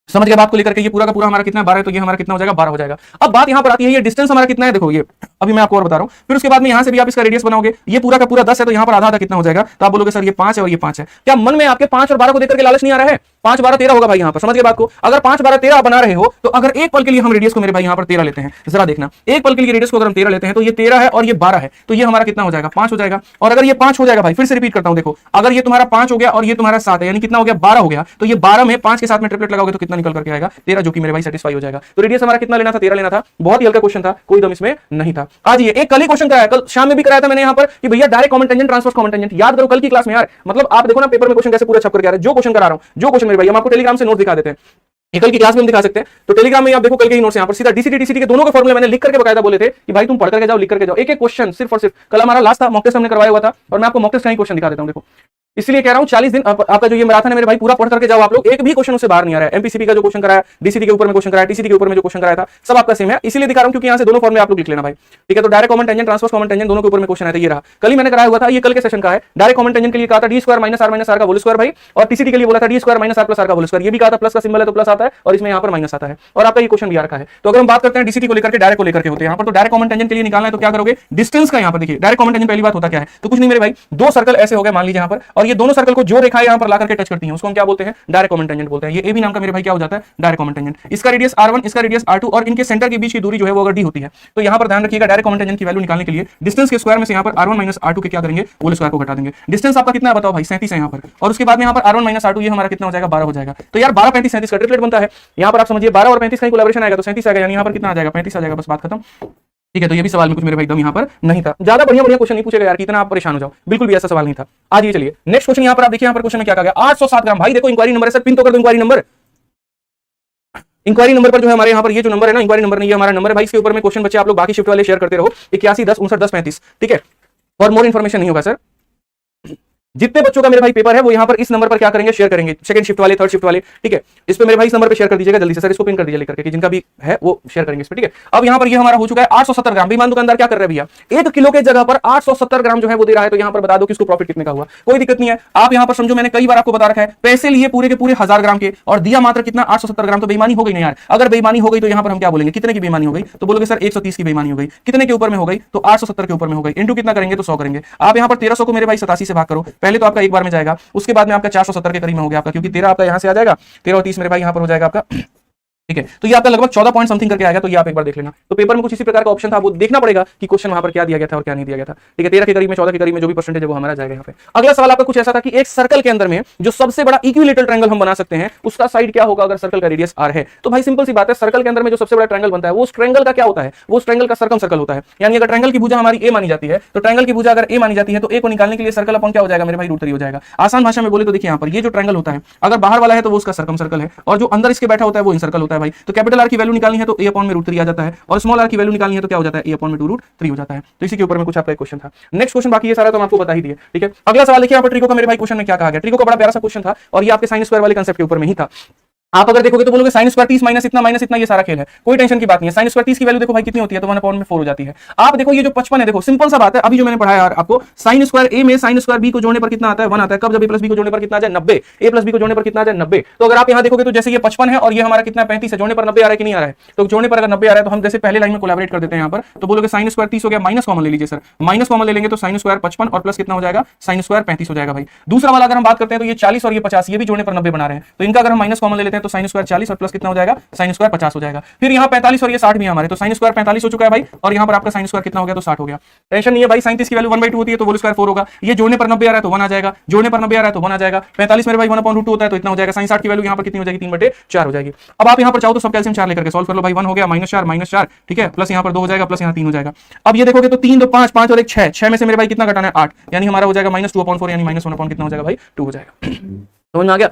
समझ गए बात को लेकर के, ये पूरा का पूरा हमारा कितना 12 है, तो ये हमारा कितना हो जाएगा 12 हो जाएगा। अब बात यहाँ पर आती है, ये डिस्टेंस हमारा कितना है, देखो ये अभी मैं आपको और बता रहा हूँ, फिर उसके बाद में यहाँ से भी आप इसका रेडियस बनाओगे, ये पूरा का पूरा 10 है, तो यहाँ पर आधा आधा कितना हो जाएगा, तो आप बोलोगे सर ये 5 है और ये 5 है। क्या मन में आपके 5 और 12 को देख करके लालच नहीं आ रहा है? 5 12 13 होगा भाई यहाँ पर, समझ के बात को। अगर 5 12 13 बना रहे हो तो अगर एक पल के लिए हम रेडियस को मेरे भाई यहाँ पर 13 लेते हैं, जरा देखना, एक पल के लिए रेडियस को अगर हम 13 लेते हैं तो ये 13 है और ये 12 है, तो ये हमारा कितना हो जाएगा, 5 हो जाएगा। और अगर ये 5 हो जाएगा भाई, फिर से रिपीट करता हूं, देखो अगर ये तुम्हारा 5 हो गया और ये तुम्हारा 7 है, यानी कितना हो गया, 12 हो गया, तो ये 12 में 5 के साथ में ट्रिपलेट लगाओगे तो कितना निकल करके आएगा, 13, जो कि मेरे भाई सेटिस्फाई हो जाएगा। तो रेडियस हमारा कितना लेना था, 13 लेना था। बहुत ही हल्का क्वेश्चन था, कोई दम इसमें नहीं था। आज ये एक कल ही क्वेश्चन कराया, कल शाम में भी कराया था मैंने यहाँ पर कि भैया direct common tangent transverse common tangent याद करो कल की क्लास में यार। मतलब आप देखो ना पेपर में क्वेश्चन कैसे पूरा छप करके आ रहा है, जो क्वेश्चन करा रहा हूं, जो क्वेश्चन मेरे भाई हम आपको टेलीग्राम से नोट दिखा देते हैं, कल की क्लास में हम दिखा सकते हैं। तो टेलीग्राम में आप देखो कल के ही नोट्स यहाँ पर सीधा डीसीटी टीसीटी के दोनों के फॉर्मूले मैंने लिख करके बकायदा बोले थे कि भाई तुम पढ़ करके जाओ, लिख करके जाओ, एक एक क्वेश्चन सिर्फ और सिर्फ। कल हमारा लास्ट था, मॉक टेस्ट हमने करवाया हुआ था और मैं आपको मॉक टेस्ट का ही क्वेश्चन दिखा देता हूं। देखो इसलिए कह रहा हूं 40 दिन आपका जो ये मैराथन है मेरे भाई, पूरा पढ़ करके जाओ आप लोग, एक भी क्वेश्चन उससे बाहर नहीं आ रहा है। एमपीसीबी का जो क्वेश्चन कराया, डीसीटी के ऊपर में क्वेश्चन कराया, टीसीटी के ऊपर में जो क्वेश्चन कराया था, सब आपका सेम है। इसलिए दिखा रहा हूं क्योंकि यहां से दोनों फॉर्मूले आप लोग लिख लेना भाई, ठीक है। तो direct common tangent transverse common tangent दोनों के ऊपर में क्वेश्चन आया था, ये रहा, कल ही मैंने कराया हुआ था, ये कल के सेशन का है। डायरेक्ट कॉमन टेंजेंट के लिए कहा था डी स्क्वायर माइनस आर का होल स्क्वायर भाई, और टीसीटी के लिए बोला था D square minus R plus R का होल स्क्वायर। ये भी कहा था प्लस का सिंबल है तो प्लस आता है और इसमें यहाँ पर माइनस आता है, और आपका ये क्वेश्चन भी आ रखा है। तो अगर हम बात करते हैं डीसीटी को लेकर के, डायरेक्ट को लेकर के होते हैं यहाँ पर, तो डायरेक्ट कॉमन टेंजेंट के लिए निकालना है तो क्या करोगे, डिस्टेंस का यहाँ पर देखिए डायरेक्ट कॉमन टेंजेंट पहली बात होता क्या है, तो कुछ नहीं मेरे भाई, दो सर्कल ऐसे हो गए मान लीजिए यहाँ पर, और ये दोनों सर्कल को जो रेखा यहाँ पर ला करके टच करती है उसको हम क्या बोलते हैं, डायरेक्ट कॉमन टेंजेंट बोलते हैं। ये ए बी नाम का मेरे भाई क्या हो जाता है, डायरेक्ट कॉमन टेंजेंट। इसका रेडियस r1, इसका रेडियस r2 और इनके सेंटर के बीच की दूरी जो है वो अगर d होती है तो यहाँ पर ध्यान रखिएगा डायरेक्ट कॉमन टेंजेंट की वैल्यू निकालने के लिए डिस्टेंस के स्क्वायर में से यहाँ पर r1 माइनस r2 के क्या करेंगे, होल स्क्वायर को घटा देंगे। डिस्टेंस आपका कितना है बताओ भाई, 37 है यहाँ पर, और उसके बाद में यहाँ पर r1 माइनस r2 ये हमारा कितना हो जाएगा, 12 हो जाएगा। तो यार 12 35 37 का ट्रिपलेट बनता है। यहाँ पर आप समझिए 12 और 35 का कोलैबोरेशन आएगा तो 37 आएगा, यानी यहाँ पर कितना आ जाएगा, 35 आ जाएगा, बस बात खत्म। ठीक है, तो ये भी सवाल में कुछ मेरे भाई दम यहाँ पर नहीं था। ज्यादा बढ़िया बढ़िया क्वेश्चन नहीं पूछेगा यार, कितना आप परेशान हो जाओ, बिल्कुल भी ऐसा सवाल नहीं था। आज ये चलिए नेक्स्ट क्वेश्चन यहाँ पर आप देखिए, यहाँ पर क्वेश्चन में क्या कहा गया, 807 ग्राम भाई। देखो इंक्वायरी नंबर है सर, पिन तो कर दो इंक्वायरी नंबर। इंक्वायरी नंबर पर जो है हमारे यहाँ पर ये जो नंबर है ना, इंक्वायरी नंबर नहीं, ये हमारा नंबर है भाई। इसके ऊपर में क्वेश्चन बच्चे आप लोग बाकी शिफ्ट वाले शेयर करते रहो, 81 10 59 10 35, ठीक है। और मोर इन्फॉर्मेशन नहीं होगा सर, जितने बच्चों का मेरे भाई पेपर है वो यहाँ पर इस नंबर पर क्या करेंगे, शेयर करेंगे, सेकंड शिफ्ट वाले, थर्ड शिफ्ट वाले, ठीक है। इस पे मेरे भाई इस नंबर पे शेयर कर दीजिएगा जल्दी से सर, इसको पिन कर दीजिए लेकर के, जिनका भी है वो शेयर करेंगे इस पे, ठीक है। अब यहाँ पर ये हमारा हो चुका है 870 ग्राम। बेईमान दुकानदार क्या कर रहे हैं भैया, 1 किलो के जगह पर 870 ग्राम जो है वो दे रहा है, तो यहाँ पर बता दो कि इसको प्रॉफिट कितने का हुआ। कोई दिक्कत नहीं है, आप यहाँ पर समझो, मैंने कई बार आपको बता रखा है, पैसे लिए पूरे के पूरे 1000 ग्राम के और दिया मात्र कितना, 870 ग्राम। तो बेईमानी हो गई नहीं यार। अगर बेईमानी हो गई तो यहाँ पर हम क्या बोलेंगे, कितने की बेईमानी हो गई, तो बोलोगे सर 130 की बेईमानी हो गई। कितने के ऊपर में हो गई, तो 870 के ऊपर में हो गई। इंटू कितना करेंगे, तो 100 करेंगे। आप यहाँ पर 1300 को मेरे भाई 87 से भाग करो, पहले तो आपका एक बार में जाएगा, उसके बाद में आपका 470 के करीब में हो गया आपका, क्योंकि 13 आपका यहां से आ जाएगा, 13 और 30 मेरे भाई यहां पर हो जाएगा आपका, ठीक है। तो ये आपका लगभग 14 पॉइंट समथिंग करके आएगा। तो ये आप एक बार देख लेना। तो पेपर में कुछ इसी प्रकार का ऑप्शन था, वो देखना पड़ेगा कि क्वेश्चन वहां पर क्या दिया गया था और क्या नहीं दिया गया था, ठीक है। 13 के करीब में, 14 के करीब में जो भी परसेंटेज है वो हमारा जाएगा यहाँ पे। अगला सवाल आपका कुछ ऐसा था कि एक सर्कल के अंदर में जो सबसे बड़ा इक्विलेटरल ट्रायंगल हम बना सकते हैं उसका साइड क्या होगा अगर सर्कल का रेडियस r है। तो भाई सिंपल सी बात है, सर्कल के अंदर में जो सबसे बड़ा ट्रायंगल बनता है वो उस ट्रायंगल का क्या होता है, वो उस ट्रायंगल का सर्कम सर्कल होता है। यानी अगर ट्रायंगल की भुजा हमारी a मानी जाती है तो ट्रायंगल की भुजा अगर a मानी जाती है तो a को निकालने के लिए सर्कल अपॉन क्या हो जाएगा मेरे भाई, √3 हो जाएगा। आसान भाषा में बोले तो देखिए यहाँ पर ये जो ट्रायंगल होता है, अगर बाहर वाला है तो वो उसका सर्कम सर्कल है, और जो अंदर इसके बैठा होता है वो इन सर्कल होता है भाई। तो कैपिटल R की वैल्यू निकालनी है तो a अपॉन में √3 आ जाता है, और स्मॉल r की वैल्यू निकालनी है तो क्या हो जाता है, a अपॉन में 2√3 हो जाता है। तो इसी के ऊपर में कुछ आपका एक क्वेश्चन था। नेक्स्ट क्वेश्चन बाकी ये सारा तो हम आपको बता ही दिए, ठीक है। अगला सवाल देखिए यहाँ पर ट्रिको का मेरे भाई क्वेश्चन में क्या कहा गया। ट्रिको का बड़ा प्यारा सा क्वेश्चन था और ये आपके साइन स्क्वायर वाले कांसेप्ट के ऊपर में ही था। आप अगर देखोगे तो बोलोगे साइन स्क्वायर 30 माइनस इतना ये सारा खेल है, कोई टेंशन की बात नहीं है। साइन स्क्वायर 30 की वैल्यू देखो भाई कितनी होती है, तो 1/4 हो जाती है। आप देखो ये जो 55 है, देखो सिंपल सा बात है, अभी जो मैंने पढ़ाया यार आपको, साइन स्क्वायर a में साइन स्क्वायर b को जोड़ने पर कितना आता है, 1 आता है। कब, जब a प्लस b को जोड़ने पर कितना आ जाए, 90। a प्लस b को जोड़ने पर कितना आ जाए, 90। तो अगर आप यहाँ देखोगे तो जैसे ये 55 है और ये हमारा कितना 35 है, जोड़ने पर 90 आ रहा है कि नहीं आ रहा है, तो जोड़ने पर अगर 90 आ रहा है तो हम जैसे पहले लाइन में कोलैबोरेट कर देते हैं यहाँ पर। तो बोलोगे साइन स्क्वायर 30 हो गया, माइनस कॉमन ले लीजिए सर, माइनस कॉमन ले लेंगे तो साइन स्क्वायर 55 और प्लस कितना हो जाएगा, साइन स्क्वायर 35 हो जाएगा भाई। दूसरा वाला अगर हम बात करते हैं तो ये 40 और ये 50, ये भी जोड़ने पर 90 बना रहे हैं, तो इनका अगर हम माइनस कॉमन ले लेते हैं तो साइन स्क्वायर 40 और प्लस कितना हो जाएगा, साइन स्क्वायर 50 हो जाएगा। फिर यहाँ 45 और ये 60 भी हमारे, तो साइन स्क्वायर 45 हो चुका है भाई, और यहाँ पर आपका साइन स्क्वायर कितना हो गया, तो 60 हो गया। टेंशन नहीं है भाई, साइन 30 की वैल्यू 1/2 होती है तो होल स्क्वायर 4 होगा। ये जोड़ने पर 90 आ रहा है तो 1 आ जाएगा, जोड़ने पर 90 आ रहा है तो 1 आ जाएगा। 45 मेरे भाई 1/2 होता है तो इतना हो जाएगा। साइन 60 की वैल्यू यहाँ पर कितनी हो जाएगी, 3/4 हो जाएगी। अब आप यहाँ पर चाहो तो सब कैल्शियम 4 लेकर के सॉल्व कर लो भाई। 1 हो गया, -4, ठीक है, प्लस यहाँ पर 2 हो जाएगा, प्लस यहाँ 3 हो जाएगा। अब ये देखोगे तो 3 2 5 5 और 1 6 में से मेरे भाई कितना घटाना है, 8, यानी हमारा हो जाएगा -2/4, यानी -1/, कितना हो जाएगा भाई, 2 हो जाएगा। समझ में आ गया,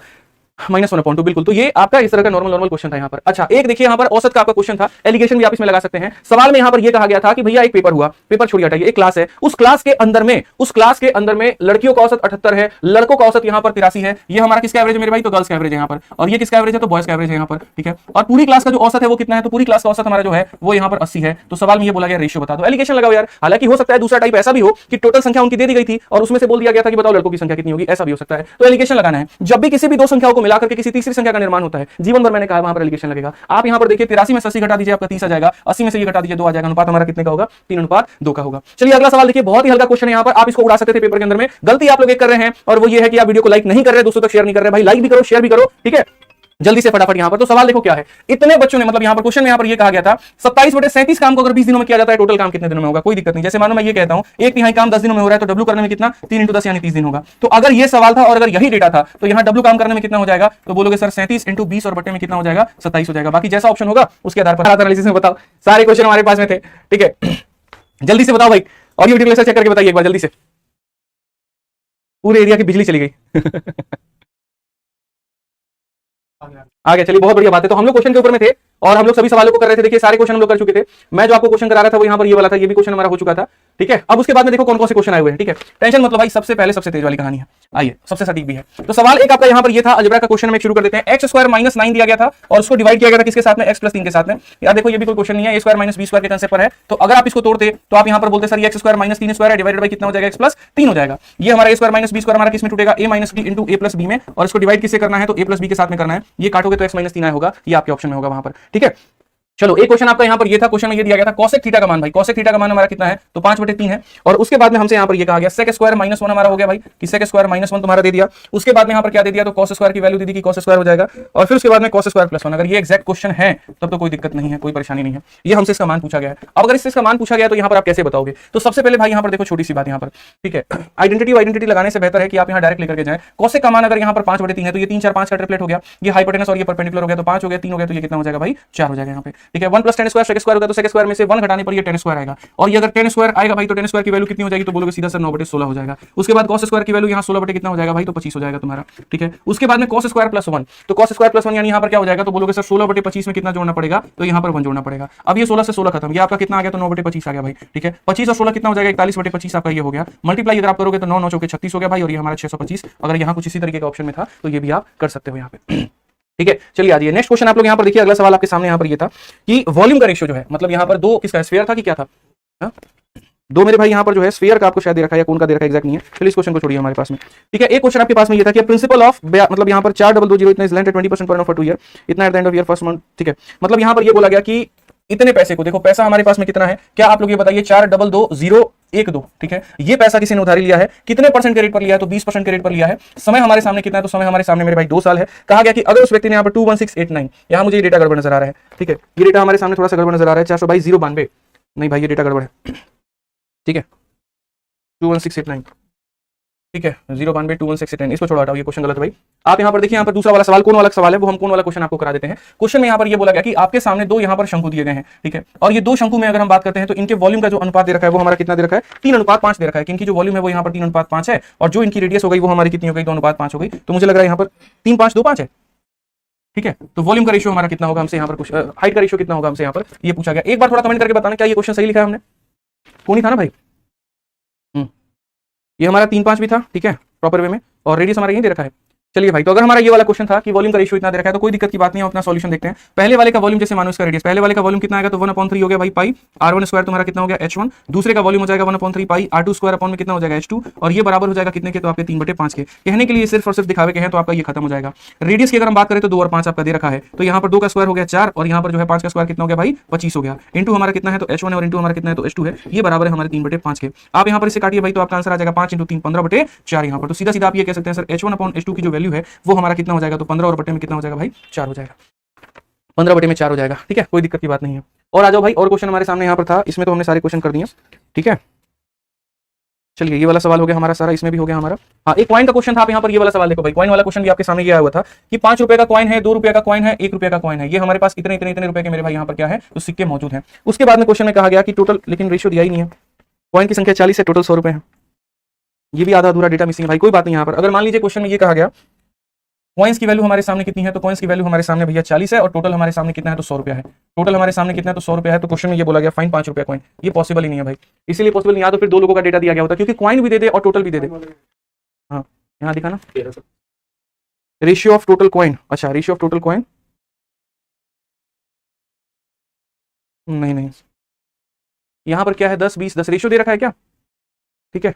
-1/2 बिल्कुल। तो ये आपका इस तरह का नॉर्मल क्वेश्चन था यहाँ पर। अच्छा, एक देखिए यहाँ पर औसत का आपका क्वेश्चन था, एलिगेशन भी आप इसमें लगा सकते हैं। सवाल में यहाँ पर ये कहा गया था कि भैया एक पेपर हुआ, पेपर छोड़िए हटाइए, एक क्लास है, उस क्लास के अंदर में लड़कियों का औसत 78 है, लड़कों का औसत यहाँ पर 83 है। ये हमारा किसका एवरेज है मेरे भाई, तो गर्ल्स का एवरेज है यहाँ पर, और ये किसका एवरेज है, तो बॉयज का एवरेज है यहाँ पर, ठीक है। और पूरी क्लास का जो औसत है वो कितना है, तो पूरी क्लास का औसत हमारा जो है वो यहाँ पर 80 है। तो सवाल में ये बोला गया रेशियो बता दो, एलिगेशन लगाओ यार। हालांकि हो सकता है दूसरा टाइप ऐसा भी हो कि टोटल संख्या उनकी दे दी गई थी और उसमें से बोल दिया गया था कि बताओ लड़कों की संख्या कितनी होगी, ऐसा भी हो सकता है। तो एलिगेशन लगाना है। जब भी किसी भी दो संख्याओं को मिलाकर के किसी तीसरी संख्या का निर्माण होता है, जीवन भर मैंने कहा वहां पर एलिगेशन लगेगा। आप यहां पर देखिए 83 में 80 घटा दीजिए, आपका 30 आ जाएगा, 80 में से ये घटा दीजिए 2 आ जाएगा, अनुपात हमारा कितने का होगा? 3:2 का होगा। चलिए अगला सवाल देखिए, बहुत ही हल्का क्वेश्चन है, यहां पर आप इसको उड़ा सकते थे पेपर के अंदर में। गलती आप लोग एक कर रहे हैं और वो ये है कि आप वीडियो को लाइक नहीं कर रहे, दोस्तों तक शेयर नहीं कर रहे। भाई लाइक भी करो, शेयर भी करो, ठीक है, जल्दी से फटाफट। यहां पर तो सवाल देखो क्या है, इतने बच्चों ने, मतलब यहां पर क्वेश्चन में यहां पर ये कहा गया था 27/37 काम को अगर 20 दिनों में किया जाता है, टोटल काम कितने दिनों में होगा? कोई दिक्कत नहीं। जैसे मानो मैं ये कहता हूं 1/3 काम 10 दिनों में हो रहा है, तो डब्ल्यू करने में कितना? 3 × 10 यानी 30 दिन होगा। तो अगर ये सवाल था और अगर यही डेटा था तो यहां डब्ल्यू काम करने में कितना हो जाएगा? तो बोलोगे सर 37 × 20 और बटे में कितना हो जाएगा? 27 हो जाएगा। बाकी जैसा ऑप्शन होगा उसके आधार पर एनालिसिस में बताओ। सारे क्वेश्चन हमारे पास में थे, ठीक है, जल्दी से बताओ भाई। और ये वीडियो चेक करके बताइए एक बार जल्दी से। पूरे एरिया की बिजली चली गई। आ गया, चलिए बहुत बढ़िया बात है। तो हम लोग क्वेश्चन के ऊपर में थे और हम लोग सभी सवालों को कर रहे थे। देखिए सारे क्वेश्चन हम लोग कर चुके थे। मैं जो आपको क्वेश्चन करा रहा था वो यहाँ पर ये वाला था, ये भी क्वेश्चन हमारा हो चुका था, ठीक है। अब उसके बाद में देखो कौन कौन से क्वेश्चन आए हुए हैं, ठीक है। टेंशन मतलब भाई, सबसे पहले सबसे तेज वाली कहानी है, आइए सबसे सटीक भी है। तो सवाल एक आपका यहाँ पर ये था, अलजेब्रा का क्वेश्चन में शुरू कर देते हैं। x² - 9 दिया गया था और उसको डिवाइड किया गया था किसके साथ में? x + 3 के साथ में। यार देखो ये भी कोई क्वेश्चन नहीं है, a² - b² के कंसेप्ट पर है। तो अगर आप इसको तोड़ते तो आप यहाँ पर बोलते सर ये x² - 3² है, डिवाइडेड बाय कितना हो जाएगा? x + 3 हो जाएगा। ये हमारा a² - b² हमारा किसमें टूटेगा? a - b × a + b में, और इसको डिवाइड किससे करना है? तो a + b के साथ में करना है। ये काटोगे तो x - 3 होगा, ये आपके ऑप्शन में होगा वहां पर, ठीक है। चलो एक क्वेश्चन आपका यहाँ पर ये था, क्वेश्चन में ये दिया गया था cosec थीटा का मान। भाई cosec थीटा का मान हमारा कितना है? तो 5/3 है। और उसके बाद में हमसे यहाँ पर ये कहा गया sec² - 1 हमारा हो गया भाई, कि sec² - 1 तुम्हारा दे दिया। उसके बाद में यहाँ पर क्या दे दिया? तो cos² की वैल्यू दे दी कि cos² हो जाएगा, और फिर उसके बाद में cos² + 1। अगर ये एग्जैक्ट क्वेश्चन है तब तो कोई दिक्कत नहीं है, कोई परेशानी नहीं है। ये हमसे इसका मान पूछा गया है। अब अगर इसका मान पूछा गया तो यहाँ पर आप कैसे बताओगे? तो सबसे पहले भाई यहाँ पर देखो छोटी सी बात यहाँ पर, ठीक है, आइडेंटिटी लगाने से बेहतर है कि आप यहाँ डायरेक्ट लेकर के जाए। cosec का मान अगर यहाँ पर 5/3 है तो ये 3 4 5 का ट्रिपलेट हो गया, ये हाइपोटेनस और ये परपेंडिकुलर हो गया, तो 5 हो गया, 3 हो गया, तो ये कितना हो जाएगा भाई? 4 हो जाएगा यहाँ पे, ठीक है। 1 + 10² sec² होगा, तो sec² में से 1 घटाने पर ये 10² आएगा, और ये अगर 10² आएगा भाई तो 10² की वैल्यू कितनी हो जाएगी? तो बोलोगे सीधा सर 9/16 हो जाएगा। उसके बाद cos² की वैल्यू यहाँ 16 बटे कितना हो जाएगा भाई? तो 25 हो जाएगा तुम्हारा, ठीक है। उसके बाद में cos² + 1, तो cos² + 1 यानी यहाँ पर क्या हो जाएगा? तो बोलोगे सर 16/25 में कितना जोड़ना पड़ेगा? तो यहाँ पर 1 जोड़ना पड़ेगा। अब ये 16 से 16 खत्म, ये आपका कितना आ गया? तो 9/25 आ गया भाई, ठीक है। 25 और 16 कितना हो जाएगा? 41/25 आपका ये हो गया। मल्टीप्लाई अगर आप करोगे तो 9 9 चौके 36 हो गया भाई, और ये हमारा 625। अगर यहाँ कुछ इसी तरीके का ऑप्शन में था तो ये भी आप कर सकते हो यहाँ पे, ठीक है। चलिए आ जाइए नेक्स्ट क्वेश्चन आप लोग यहाँ पर देखिए। अगला सवाल आपके सामने यहाँ पर ये था कि वॉल्यूम का रेशियो जो है, मतलब यहाँ पर दो किसका स्फीयर था कि क्या था? हा? दो मेरे भाई यहाँ पर जो है स्फीयर का आपको शायद दे रखा है या कौन का दे रखा है एग्जैक्ट नहीं है। चलिए इस क्वेश्चन को छोड़िए हमारे पास में, ठीक है। एक क्वेश्चन आपके पास में ये था कि प्रिंसिपल ऑफ, मतलब यहाँ पर 4220 इतना इज लेंट 20% पर एनम फॉर 2 ईयर, इतना at the end of year first month, ठीक है। मतलब यहाँ पर ये बोला गया कि इतने पैसे को, देखो पैसा हमारे पास में कितना है, क्या आप लोग ये बताइए? 4222012, ठीक है। ये पैसा किसी ने उधारी लिया है, कितने परसेंट के रेट पर लिया है? तो 20% के रेट पर लिया है। समय हमारे सामने कितना है? तो समय हमारे सामने मेरे भाई 2 साल है। कहा गया कि अगर उस व्यक्ति ने यहाँ पर 21689, यहाँ मुझे ये डेटा गड़बड़ नजर आ रहा है, ठीक है, ये डेटा हमारे सामने थोड़ा सा गड़बड़ नजर आ रहा है। 422 नहीं भाई ये डेटा गड़बड़ है, ठीक है, 21689, ठीक है, 0921689, इसको छोड़ हटाओ, ये क्वेश्चन गलत है भाई। आप यहाँ पर देखिए, यहाँ पर दूसरा वाला सवाल कौन वाला सवाल है, वो हम कौन वाला क्वेश्चन आपको करा देते हैं। क्वेश्चन में यहाँ पर ये बोला गया कि आपके सामने दो यहाँ पर शंकु दिए गए हैं, ठीक है, और ये दो शंकु में अगर हम बात करते हैं तो इनके वॉल्यूम का जो अनुपात दे रखा है वो हमारा कितना दे रखा है? 3:5 दे रखा है। इनकी जो वॉल्यूम है वो यहाँ पर 3:5 है, और जो इनकी रेडियस हो गई वो हमारी कितनी हो गई? 2:5 हो गई। तो मुझे लग रहा है यहाँ पर 3 5 2 5 है, ठीक है। तो वॉल्यूम का रेशियो हमारा कितना होगा? हमसे यहाँ पर कुछ हाइट का रेशियो कितना होगा? हमसे यहाँ पर ये पूछा गया। एक बार थोड़ा कमेंट करके बताना क्या ये क्वेश्चन सही लिखा है हमने? कौन ही था ना भाई, ये हमारा 3 5 भी था, ठीक है, प्रॉपर वे में, और रेडियस हमारा यही दे रखा है। चलिए भाई, तो अगर हमारा ये वाला क्वेश्चन था कि वॉल्यूम का रेशियो इतना दे रखा है तो कोई दिक्कत की बात नहीं है, अपना सॉल्यूशन देखते हैं। पहले वाले का वॉल्यूम जैसे मानो इसका रेडियस, पहले वाले का वॉल्यूम कितना आएगा? तो 1/3 हो गया भाई पाई r1² तुम्हारा कितना हो गया? h1। दूसरे का वॉल्यूम हो जाएगा 1/3 पाई r2² अपॉन में कितना हो जाएगा? h2, और ये बराबर हो जाएगा कितने के? तो आपके 3/5 के। कहने के लिए सिर्फ और सिर्फ दिखावे के हैं, तो आपका ये खत्म हो जाएगा। रेडियस की अगर हम बात करें तो 2 और 5 आपका दे रखा है, तो यहाँ पर 2 का स्क्वायर हो गया 4, और यहाँ पर जो है 5 का स्क्वायर कितना हो गया भाई? 25 हो गया। इंटू हमारा कितना है? तो h1 है, और इंटू हमारा कितना है? तो h2 है। ये बराबर है हमारे 3/5 के। आप यहाँ पर इसे काटिए भाई, तो आपका आंसर आ जाएगा 5 × 3 15/4 यहाँ पर। तो सीधा सीधा आप ये कह सकते हैं सर h1/h2 की जो वैल्यू है वो हमारा कितना हो जाएगा? तो 15 और बटे में कितना हो जाएगा भाई? 4 हो जाएगा, 15 बटे में 4 हो जाएगा, ठीक है, कोई दिक्कत की बात नहीं है। और आ जाओ भाई, और क्वेश्चन हमारे सामने यहाँ पर था, इसमें तो हमने सारे क्वेश्चन कर दिए, ठीक है। चलिए ये वाला सवाल हो गया हमारा सारा, इसमें भी हो गया हमारा। हाँ, एक कॉइन का क्वेश्चन था। आप यहाँ पर ये वाला सवाल देखो भाई, कॉइन वाला क्वेश्चन भी आपके सामने ये आया हुआ था कि 5 रुपए का कॉइन है, 2 रुपए का कॉइन है, 1 रुपए का कॉइन है। ये हमारे पास इतने इतने इतने रुपए के मेरे भाई यहाँ पर क्या है? तो सिक्के मौजूद हैं। उसके बाद में क्वेश्चन में कहा गया कि टोटल, लेकिन रेशियो दिया ही नहीं है, कॉइन की संख्या 40 है, टोटल 100 रुपए है। ये भी आधा अधूरा डेटा मिसिंग है भाई, कोई बात नहीं। यहाँ पर अगर मान लीजिए क्वेश्चन में ये कहा गया कॉइन्स की वैल्यू हमारे सामने कितनी है, तो कॉइन्स की वैल्यू हमारे सामने भैया 40 है, और टोटल हमारे सामने कितना है? तो 100 रुपया है। टोटल हमारे सामने कितना है? तो 100 रुपया है। तो क्वेश्चन में ये बोला गया फाइन 5 रुपया कॉइन, ये पॉसिबल ही नहीं है भाई। इसीलिए पॉसिबल नहीं, या तो फिर दो लोगों का डेटा दिया गया होता, क्योंकि कॉइन भी दे दे और टोटल भी दे दे। हाँ यहाँ दिखा ना, रेशियो ऑफ टोटल कॉइन, अच्छा रेशियो ऑफ टोटल कॉइन, नहीं यहाँ पर क्या है? 10 20 10 रेशियो दे रखा है क्या? ठीक है,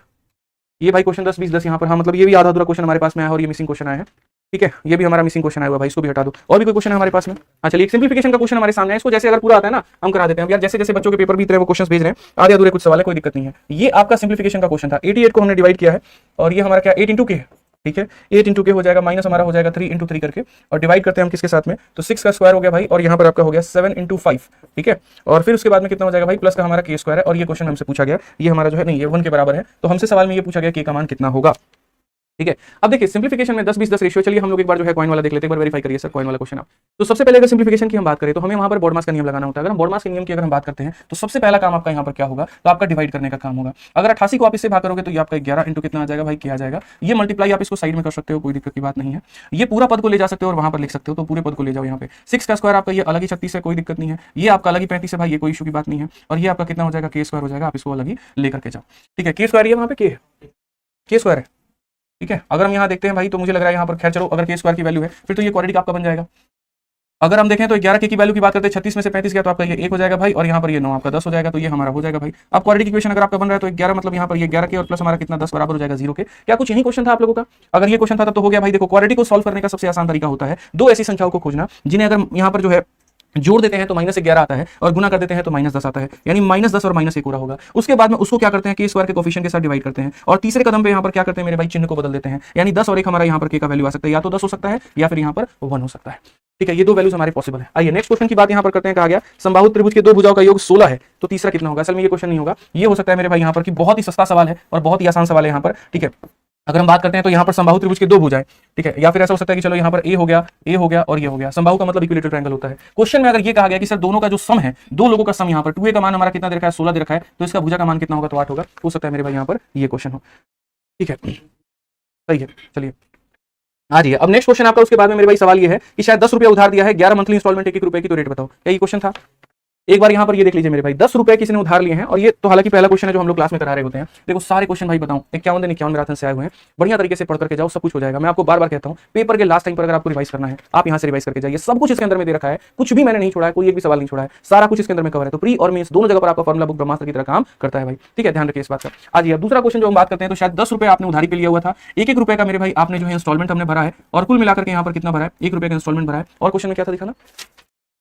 ये भाई क्वेश्चन 10 20 10 यहाँ पर। हाँ मतलब ये भी आधा अधूरा क्वेश्चन हमारे पास में आया और ये मिसिंग क्वेश्चन आया है। ठीक है, ये भी हमारा मिसिंग क्वेश्चन आया हुआ भाई, इसको भी हटा दो। और भी कोई क्वेश्चन है हमारे पास में? हाँ चलिए, एक सिंप्लीफिकेशन का क्वेश्चन हमारे सामने है, इसको जैसे अगर पूरा आता है ना हम करा देते हैं यार, जैसे जैसे बच्चों के पेपर भी इतने वो क्वेश्चन भेज रहे हैं, आधे अधूरे कुछ सवाल है, कोई दिक्कत नहीं है। ये आपका सिंप्लीफिकेशन का क्वेश्चन था, 88 को हमने डिवाइड किया है और ये हमारा क्या 8 इंटू के है, ठीक है 8 इंटू के हो जाएगा, माइनस हमारा हो जाएगा 3 इंटू 3 करके, और डिवाइड करते हैं हम किसके साथ में, तो 6 का स्क्वायर हो गया भाई, और यहाँ पर आपका हो गया 7 इंटू 5, ठीक है। और फिर उसके बाद में कितना हो जाएगा भाई, प्लस का हमारा के स्क्वायर है, और ये क्वेश्चन हमसे पूछा गया, ये हमारा जो है नहीं ये 1 के बराबर है, तो हमसे सवाल में ये पूछा गया के का मान कितना होगा, ठीक है। अब देखिए सिंप्लीफिकेशन में 10-20-10 रेशियो, चलिए हम लोग एक बार जो है कॉइन वाला देख लेते हैं, एक बार वेरीफाई करिए सर कॉइन वाला क्वेश्चन आप। तो सबसे पहले अगर सिंप्लीफिकेशन की हम बात करें तो हमें वहां पर बॉडमास का नियम लगाना होता है। अगर हम बॉडमास के नियम की अगर हम बात करते हैं तो सबसे पहला काम आपका यहाँ पर क्या होगा, तो आपका डिवाइड करने का काम होगा। अगर 88 को आप इससे भाग करोगे तो ये आपका 11 इंटू कितना आ जाएगा भाई, क्या आ जाएगा, ये मल्टीप्लाई आप इसको साइड में कर सकते हो, कोई दिक्कत की बात नहीं है। ये पूरा पद को ले जा सकते हो और वहां पर लिख सकते हो, तो पूरे पद को ले जाओ यहाँ पे। 6 का स्क्वायर आपका ये अलग ही 36 है, कोई दिक्कत नहीं है। ये आपका अलग ही 35 है भाई, ये कोई इशू की बात नहीं है। और ये आपका कितना हो जाएगा, के स्क्वायर हो जाएगा, आप इसको अलग ही लेकर के जाओ, ठीक है। के स्क्वायर ये वहां पे के स्क्वायर है, ठीक है। अगर हम यहाँ देखते हैं भाई तो मुझे लग रहा है यहाँ पर, खैर चलो अगर के स्क्वायर की वैल्यू है फिर तो ये क्वाड्रेटिक आपका बन जाएगा। अगर हम देखें तो 11 के की वैल्यू की बात करते हैं, 36 में से 35 गया तो आपका ये 1 हो जाएगा भाई, और यहाँ पर ये 9 आपका 10 हो जाएगा, तो ये हमारा हो जाएगा भाई। अब क्वाड्रेटिक इक्वेशन अगर आपका बन रहा है तो 11 मतलब यहाँ पर ये 11 के और प्लस हमारा कितना 10 बराबर हो जाएगा 0 के। क्या कुछ यही क्वेश्चन था आप लोगों का? अगर ये क्वेश्चन था तब तो हो गया भाई। देखो क्वाड्रेटिक को सॉल्व करने का सबसे आसान तरीका होता है दो ऐसी संख्याओं को खोजना जिन्हें अगर यहाँ पर जो है जोड़ देते हैं तो -11 आता है, और गुना कर देते हैं तो -10 आता है, यानी -10 और -1 पूरा होगा। उसके बाद में उसको क्या करते हैं, के स्क्वायर के कोफिशिएंट के साथ डिवाइड करते हैं, और तीसरे कदम पे यहाँ पर क्या करते हैं मेरे भाई, चिन्ह को बदल देते हैं, यानी 10 और 1 हमारा यहाँ पर के का वैल्यू आ सकता है, या तो 10 हो सकता है या फिर यहाँ पर 1 हो सकता है, ठीक है। ये दो वैल्यूज हमारे पॉसिबल है। आइए नेक्स्ट क्वेश्चन की बात यहाँ पर करते हैं। कहा गया समबाहु त्रिभुज के दो भुजाओं का योग 16 है, तो तीसरा कितना होगा? असल में ये क्वेश्चन नहीं होगा, ये हो सकता है मेरे भाई यहाँ पर कि बहुत ही सस्ता सवाल है और बहुत ही आसान सवाल है यहाँ पर, ठीक है। अगर हम बात करते हैं तो यहाँ पर समबाहु त्रिभुज के दो भुजाएं, ठीक है, या फिर ऐसा हो सकता है कि चलो यहाँ पर ए हो गया और ये हो गया। समबाहु का मतलब इक्विलेटरल ट्रायंगल होता है। क्वेश्चन में अगर ये कहा गया कि सर दोनों का जो सम है, दो लोगों का सम, यहाँ पर 2a का मान हमारा कितना दे रखा है, 16 दे रखा है, तो इसका भुजा का मान कितना होगा, तो 8 होगा। हो सकता है मेरे भाई यहाँ पर ये क्वेश्चन हो, ठीक है, सही है। चलिए आ जाइए अब नेक्स्ट क्वेश्चन आपका। उसके बाद में मेरे भाई सवाल ये है कि शायद 10 रुपया उधार दिया है, 11 मंथली इंस्टॉलमेंट 1 रुपए की, तो रेट बताओ। क्या ये क्वेश्चन था? एक बार यहाँ पर ये देख लीजिए मेरे भाई, 10 रुपए किसी ने उधार लिए हैं, और ये तो हालांकि पहला क्वेश्चन है जो हम लोग क्लास में करा रहे होते हैं। देखो सारे क्वेश्चन भाई बताऊं 51 दिन 51 मैराथन से आए हुए हैं, बढ़िया तरीके से पढ़ करके जाओ, सब कुछ हो जाएगा। मैं आपको बार बार कहता हूं पेपर के लास्ट टाइम पर अगर आपको रिवाइज करना है आप यहाँ से रिवाइज करके जाइए, सब कुछ इसके अंदर में दे रखा है, कुछ भी मैंने नहीं छोड़ा है, कोई एक भी सवाल नहीं छोड़ा है, सारा कुछ इसके अंदर में कवर है। तो प्री और मेंस दोनों जगह पर आपका फॉर्मुला बुक ब्रह्मास्त्र की तरह काम करता है भाई, ठीक है, ध्यान रखिए इस बात का। आज अब दूसरा क्वेश्चन जो हम बात करते हैं, तो शायद 10 रुपए आपने उधारी पे लिया हुआ था, 1 रुपए का मेरे भाई आपने जो है इंस्टॉलमेंट हमने भरा है, और कुल मिलाकर के यहाँ पर कितना भरा है, 1 रुपए का इंस्टॉलमेंट भरा है। और क्वेश्चन में क्या था दिखाना,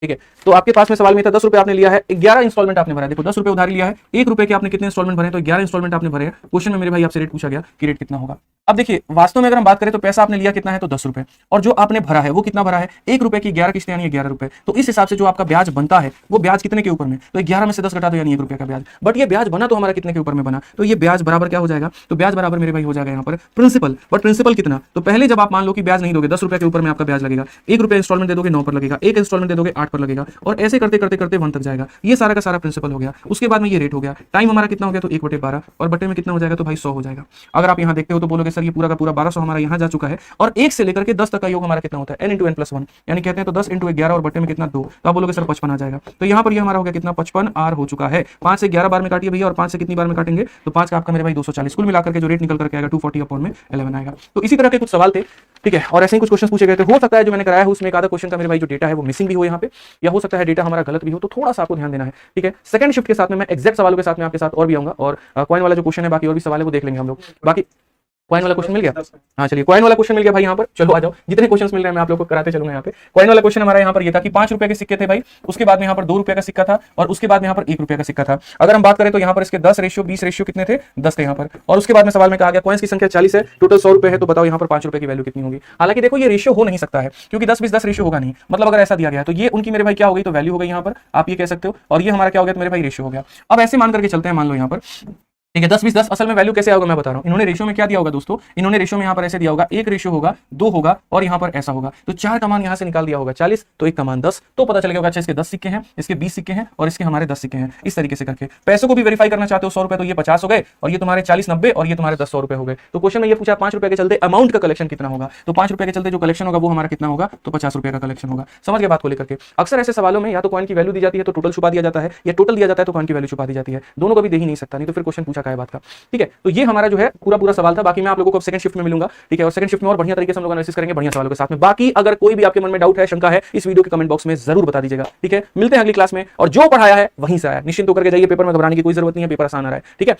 ठीक है। तो आपके पास में सवाल में था 10 रुपए आपने लिया है, 11 इंस्टॉलमेंट आपने भरा है। देखो 10 रुपए उधारी लिया है, 1 रुपए के आपने कितने इंस्टॉलमेंट भरे, तो 11 इंस्टॉलमेंट आपने भरे हैं। क्वेश्चन में मेरे भाई आपसे रेट पूछा गया कि रेट कितना होगा। अब देखिए वास्तव में अगर हम बात करें तो पैसा आपने लिया कितना है, तो 10 रुपए, और जो आपने भरा है वो कितना भरा है, 1 रुपए की 11 किस्तें, यानी 11 रुपए। तो इस हिसाब से जो आपका ब्याज बनता है वो ब्याज कितने के ऊपर में, तो 11 में से 10 घटा दो, यानी 1 रुपए का ब्याज। बट ये ब्याज बना तो हमारा कितने के ऊपर में बना, तो ये ब्याज बराबर क्या हो जाएगा, तो ब्याज बराबर मेरे भाई हो जाएगा यहाँ पर प्रिंसिपल। बट प्रिंसिपल कितना, तो पहले जब आप मान लो कि ब्याज नहीं दोगे, 10 रुपए के ऊपर में आपका ब्याज लगेगा, 1 रुपए इंस्टॉलमेंट दे दोगे 9 पर लगेगा, 1 इंस्टॉलमेंट दे दोगे 8 पर लगेगा, और ऐसे करते करते करते 1 तक जाएगा। ये सारा का सारा प्रिंसिपल हो गया। उसके बाद में ये रेट हो गया। टाइम हमारा कितना हो गया, तो 1/12, और बटे में कितना हो जाएगा, तो भाई 100 हो जाएगा। अगर आप यहाँ देखते हो तो बोलोगे सर ये पूरा का पूरा 1200 हमारा यहाँ जा चुका है, और 1 से लेकर के 10 तक का योग हमारा कितना होता है, n × n+1, यानी कहते हैं तो 10 × 11 और बटे में कितना 2, तो आप बोलोगे सर 55 आ जाएगा। तो यहाँ पर ये हमारा हो गया कितना, 55 आर हो चुका है। 5 से 11 बार में काटिए भैया, और 5 से कितनी बार में काटेंगे, तो 5 का आपका मेरे भाई 240, कुल मिलाकर के जो रेट निकल करके आएगा 240/11 आएगा। तो इसी तरह के कुछ सवाल थे, ठीक है, और ऐसे ही कुछ क्वेश्चन पूछे गए थे। हो सकता है जो मैंने कराया है उसमें एक आधा क्वेश्चन का मेरे भाई जो डेटा है वो मिसिंग भी हो यहाँ पे, या हो सकता है डेटा हमारा गलत भी हो, तो थोड़ा सा आपको ध्यान देना है, ठीक है। सेकंड शिफ्ट के साथ में मैं एग्जैक्ट सवालों के साथ में आपके साथ और भी आऊंगा, और कॉइन वाला जो क्वेश्चन है बाकी और भी सवाल है वो देख लेंगे हम लोग। बाकी कॉइन वाला क्वेश्चन मिल गया, हाँ चलिए कॉइन वाला क्वेश्चन मिल गया भाई। यहाँ पर चलो आ जाओ, जितने क्वेश्चंस मिल रहे हैं मैं आप लोगों को कराते चलूंगा। यहाँ पे कॉइन वाला क्वेश्चन हमारा यहाँ पर ये था कि 5 रुपए के सिक्के थे भाई, उसके बाद में यहाँ पर 2 रुपए का सिक्का था, और उसके बाद में यहाँ पर 1 रुपए का सिक्का था। अगर हम बात करें तो यहाँ पर इसके 10 रेशियो 20 रेशियो कितने थे, 10 थे यहाँ पर। और उसके बाद में सवाल में कहा गया कॉइन्स की संख्या 40 है, टोटल 100 रुपए है, तो बताओ यहाँ पर 5 रुपए की वैल्यू कितनी होगी। हालांकि देखो ये रेशियो हो नहीं सकता है, क्योंकि 10-20-10 रेशियो होगा नहीं, मतलब अगर ऐसा दिया गया तो ये उनकी मेरे भाई क्या हो गई, तो वैल्यू हो गई यहाँ पर, आप ये कह सकते हो, और ये हमारा क्या हो गया, तो मेरे भाई रेशियो हो गया। अब ऐसे मान करके चलते हैं, मान लो यहाँ पर ठीक है 10-20-10, असल में वैल्यू कैसे होगा मैं बता रहा हूं। इन्होंने रेशियो में क्या दिया होगा दोस्तों, इन्होंने रेशियो में यहाँ पर ऐसे दिया होगा, 1 रेशियो होगा 2 होगा, और यहाँ पर ऐसा होगा, तो 4 का मान यहाँ से निकाल दिया होगा 40, तो 1 का मान 10, तो पता चलेगा अच्छा इसके 10 सिक्के हैं, इसके 20 सिक्के हैं, और इसके हमारे 10 सिक्के हैं। इस तरीके से करके पैसों को भी वेरीफाई करना चाहते हो, 100 रुपए तो ये 50 हो गए, और ये तुम्हारे 40-90, और ये तुम्हारे 10 100 रुपए हो गए। तो क्वेश्चन में ये पूछा 5 रुपए के चलते अमाउंट का कलेक्शन कितना होगा, तो 5 रुपए के चलते जो कलेक्शन होगा वो हमारा कितना होगा, तो 50 रुपए का कलेक्शन होगा। समझ के बात को लेकर के अक्सर ऐसे सवालों में या तो कॉइन की वैल्यू दी जाती है तो टोटल छुपा दिया जाता है, या टोटल दिया जाता है तो कॉइन की वैल्यू छुपा दी जाती है, दोनों को भी दे ही नहीं सकता, नहीं तो फिर क्वेश्चन पूछा क्या है बात का, ठीक है। तो ये हमारा जो है पूरा सवाल था। बाकी मैं आप लोगों को सेकंड शिफ्ट में मिलूंगा, ठीक है, और सेकंड शिफ्ट में और बढ़िया तरीके से हम लोग एनालिसिस करेंगे बढ़िया सवालों के साथ में। बाकी अगर कोई भी आपके मन में डाउट है, शंका है, इस वीडियो के कमेंट बॉक्स में जरूर बता दीजिएगा, ठीक है। मिलते हैं अगली क्लास में, और जो पढ़ाया है वहीं से आया, निश्चिंत होकर के जाइए, पेपर में घबराने की कोई जरूरत नहीं है, पेपर आसान आ रहा है, ठीक है।